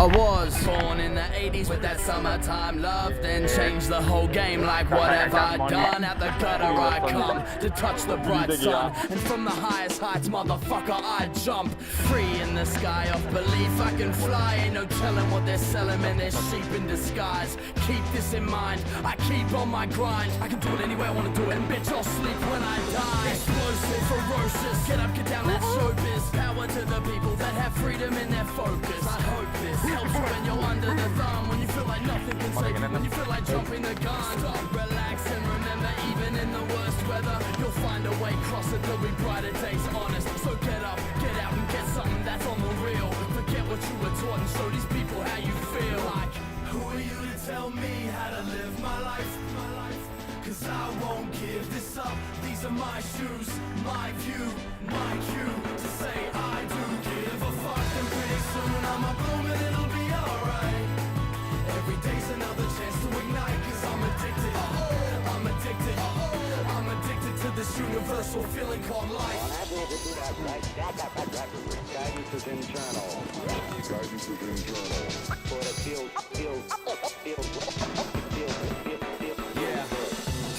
I was born in the 80s with that summertime love, then changed the whole game like what have I done? At the gutter I come to touch the bright sun, and from the highest heights, motherfucker, I jump. Free in the sky of belief I can fly, ain't no telling what they're selling, man, they're sheep in disguise. Keep this in mind, I keep on my grind. I can do it any way I wanna do it, and bitch, I'll sleep when I die. Explosive, ferocious, get up, get down, let's showbiz. Power to the people that have freedom in their focus. I hope this helps you when you're under the thumb, when you feel like nothing can save you, when you feel like jumping the gun. Stop, relax, and remember, even in the worst weather, you'll find a way, cross it, there'll be brighter days, honest. So get up, get out, and get something that's on the real. Forget what you were taught and show these people how you feel. Like, who are you to tell me how to live my life? Cause I won't give this up. These are my shoes, my view, my cue to say I do give a fuck. And pretty soon I'ma bloom and it'll be alright. Every day's another chance to ignite. Cause I'm addicted, I'm addicted, I'm addicted to this universal feeling called life. Guidance is internal. Guidance is internal. For it feels.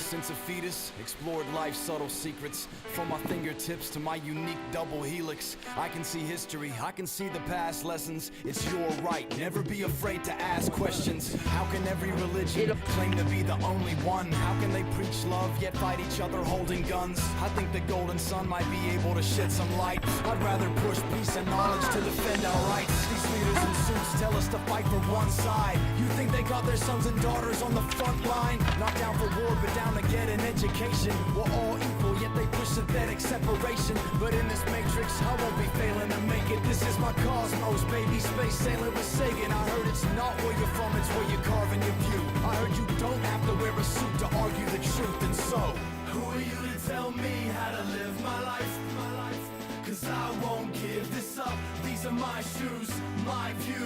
Since a fetus, explored life's subtle secrets. From my fingertips to my unique double helix, I can see history, I can see the past lessons. It's your right, never be afraid to ask questions. How can every religion claim to be the only one? How can they preach love yet fight each other holding guns? I think the golden sun might be able to shed some light. I'd rather push peace and knowledge to defend our rights. These leaders in suits tell us to fight for one side. You think they got their sons and daughters on the front line? Not down for war, but down to get an education. We're all equal, yet they push synthetic separation. But in this matrix, I won't be failing to make it. This is my cosmos, baby, space sailing with Sagan. I heard it's not where you're from, it's where you're carving your view. I heard you don't have to wear a suit to argue the truth, and so who are you to tell me how to live my life? Cause I won't give this up. These are my shoes, my view,